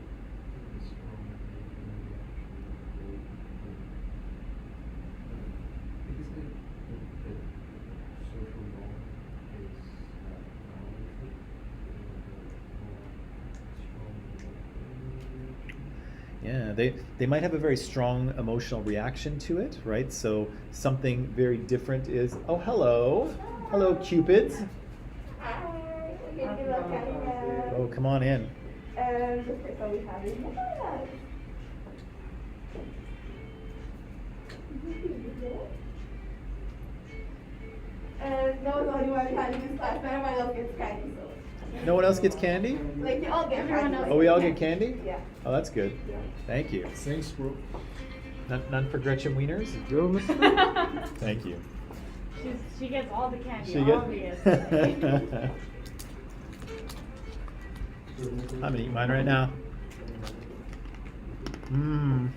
Yeah, they might have a very strong emotional reaction to it, right? So something very different is, oh, hello, Cupids. Hi, we're gonna give a cat. Oh, come on in. And the first one we have is and no one's only one candy in this class, but everyone else gets candy, so. No one else gets candy? Like, you all get Everyone candy. else Oh, we all get candy? Yeah. Oh, that's good. Yeah. Thank you. Thanks, bro. None for Gretchen Wieners? Yo, Mr. Thank you. She gets all the candy, She get- obviously. I'm gonna eat mine right now. Mmm.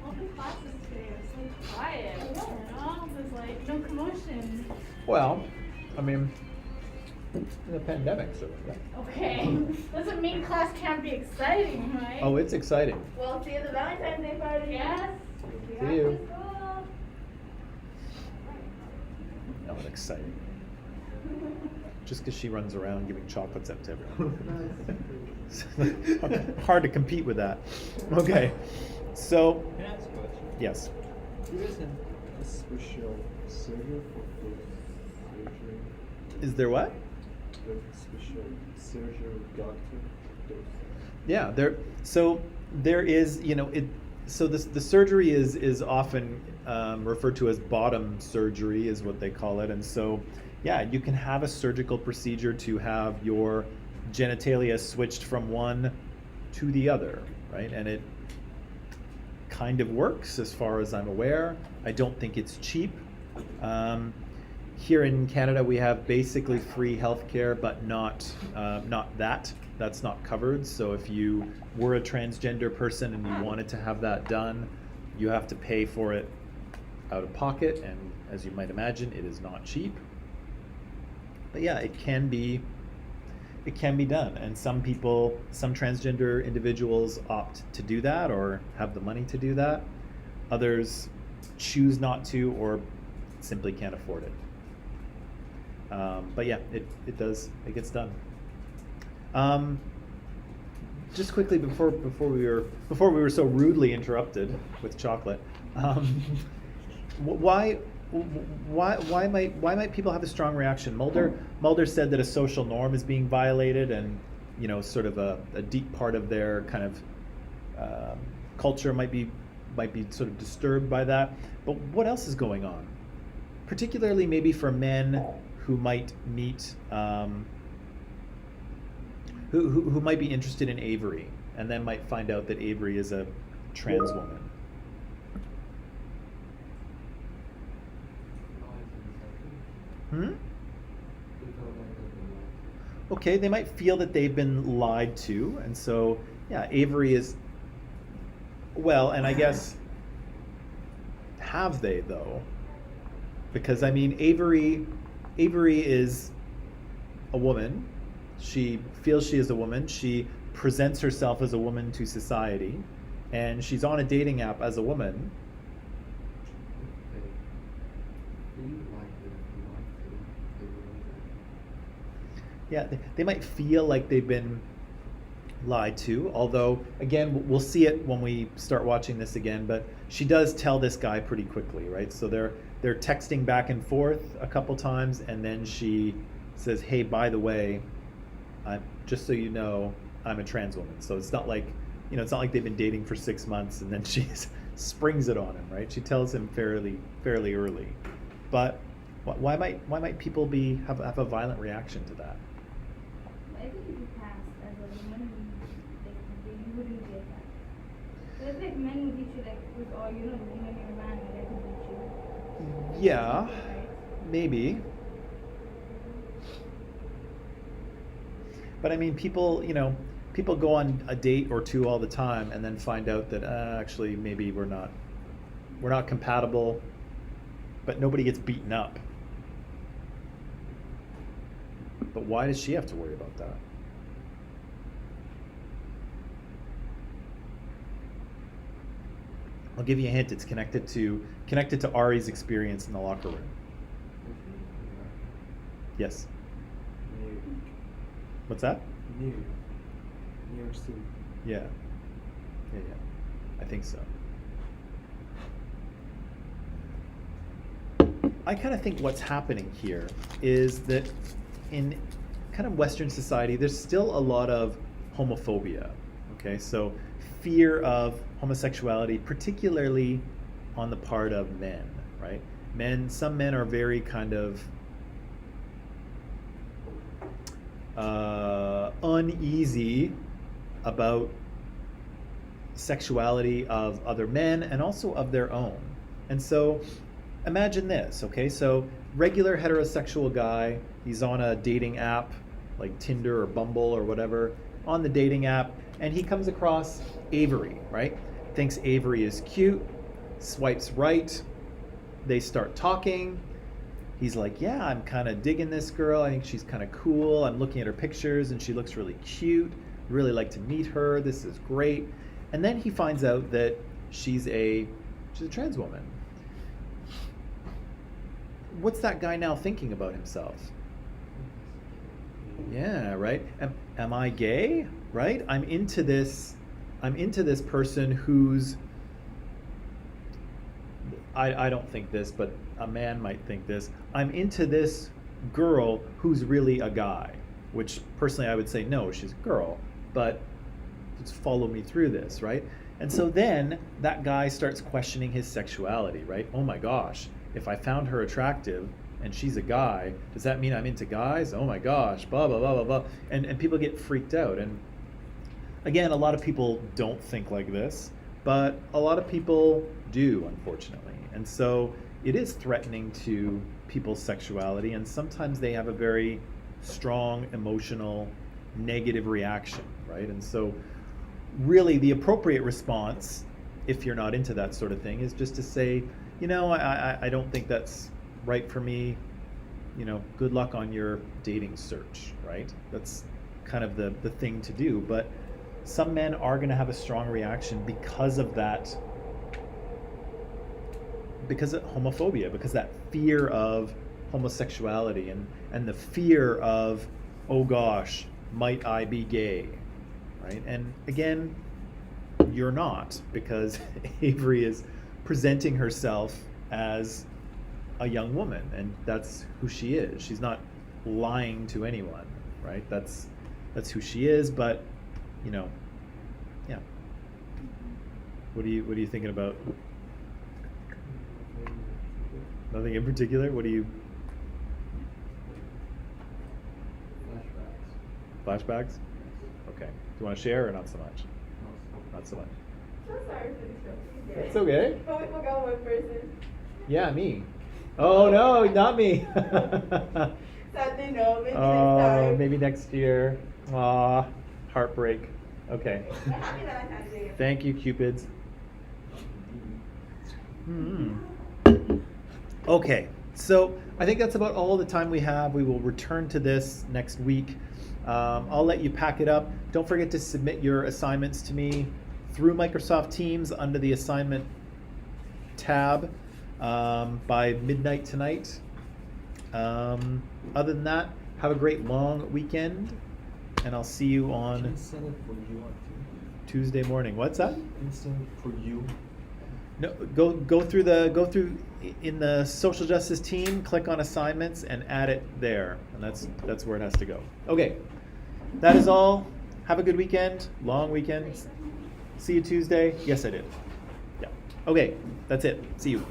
All the classes today are so quiet. There's like no commotion. Well, I mean, in a pandemic, so. Yeah. Okay. Doesn't mean class can't be exciting, right? Oh, it's exciting. Well, see you at the Valentine's Day party. Yes. See you. Cool. Oh, it's exciting. Just because she runs around giving chocolates out to everyone. Hard to compete with that. Okay, so Can I ask a question? yes. Do you guys have a special surgery for those surgery? Is there what? There's a special surgery doctor for those. Yeah, there is, you know, it. So the surgery is often referred to as bottom surgery, is what they call it, and so yeah, you can have a surgical procedure to have your genitalia switched from one to the other, right? And it kind of works as far as I'm aware. I don't think it's cheap. Here in Canada, we have basically free healthcare, but not that. That's not covered. So if you were a transgender person and you wanted to have that done, you have to pay for it out of pocket, and as you might imagine, it is not cheap. But yeah, it can be done, and some transgender individuals opt to do that or have the money to do that. Others choose not to or simply can't afford it. But yeah, it gets done. Just quickly before we were so rudely interrupted with chocolate, why why might people have a strong reaction? Mulder said that a social norm is being violated, and sort of a deep part of their kind of culture might be sort of disturbed by that. But what else is going on? Particularly maybe for men who might meet who might be interested in Avery, and then might find out that Avery is a trans woman. Hmm? Okay, they might feel that they've been lied to, and so yeah, Avery is, well, and I guess, have they though? Because I mean, Avery is a woman. She feels she is a woman. She presents herself as a woman to society, and she's on a dating app as a woman. Yeah, they might feel like they've been lied to, although, again, we'll see it when we start watching this again, but she does tell this guy pretty quickly, right? So they're texting back and forth a couple times, and then she says, hey, by the way, just so you know, I'm a trans woman. So it's not like, it's not like they've been dating for 6 months and then she springs it on him, right? She tells him fairly early. But why might people have a violent reaction to that? I think if you pass as a woman, you wouldn't get that. So it's like men would teach you like, oh, you're a man, I can teach you. Yeah, Right? maybe. But I mean, people go on a date or two all the time and then find out that actually maybe we're not compatible, but nobody gets beaten up. But why does she have to worry about that? I'll give you a hint. It's connected to Ari's experience in the locker room. Yes. What's that? New York City. Yeah. I think so. I kind of think what's happening here is that in kind of Western society, there's still a lot of homophobia. Okay, so fear of homosexuality, particularly on the part of men, right? Some men are very kind of uneasy about sexuality of other men and also of their own. And so imagine this, okay? So regular heterosexual guy, he's on a dating app like Tinder or Bumble or whatever, on the dating app, and he comes across Avery, right? Thinks Avery is cute, swipes right, they start talking. He's like, yeah, I'm kind of digging this girl. I think she's kind of cool. I'm looking at her pictures and she looks really cute. Really like to meet her. This is great. And then he finds out that she's a trans woman. What's that guy now thinking about himself? Yeah, right? Am I gay? Right? I'm into this person who's, I don't think this, but a man might think this. I'm into this girl who's really a guy, which personally I would say, no, she's a girl, but just follow me through this, right? And so then that guy starts questioning his sexuality, right? Oh my gosh, if I found her attractive and she's a guy, does that mean I'm into guys? Oh my gosh, blah, blah, blah, blah, blah. And people get freaked out. And again, a lot of people don't think like this, but a lot of people do, unfortunately. And so it is threatening to people's sexuality, and sometimes they have a very strong, emotional, negative reaction, right? And so really the appropriate response, if you're not into that sort of thing, is just to say, I don't think that's right for me. Good luck on your dating search, right? That's kind of the thing to do. But some men are going to have a strong reaction because of that, because of homophobia, because that fear of homosexuality and the fear of, oh gosh, might I be gay, right? And again, you're not, because Avery is presenting herself as a young woman, and that's who she is. She's not lying to anyone, right? That's who she is. But you know, yeah. What are you thinking about? Nothing in particular. What do you? Flashbacks. Flashbacks? Okay. Do you want to share or not so much? Not so much. So sorry for disrupting you. It's okay. But we forgot one person. Yeah, me. Oh no, not me. Sadly, no. Maybe Oh, next time. maybe next year. Aw, heartbreak. Okay. Happy Valentine's Day. Thank you, Cupids. Okay, so I think that's about all the time we have. We will return to this next week. I'll let you pack it up. Don't forget to submit your assignments to me through Microsoft Teams under the assignment tab by midnight tonight. Other than that, have a great long weekend, and I'll see you on Can I send it for you on Tuesday morning. What's that? Instant for you. No, go through in the social justice team, click on assignments and add it there, and that's where it has to go. Okay, that is all. Have a good weekend, long weekend. See you Tuesday. Yes, I did. Yeah. Okay, that's it. See you.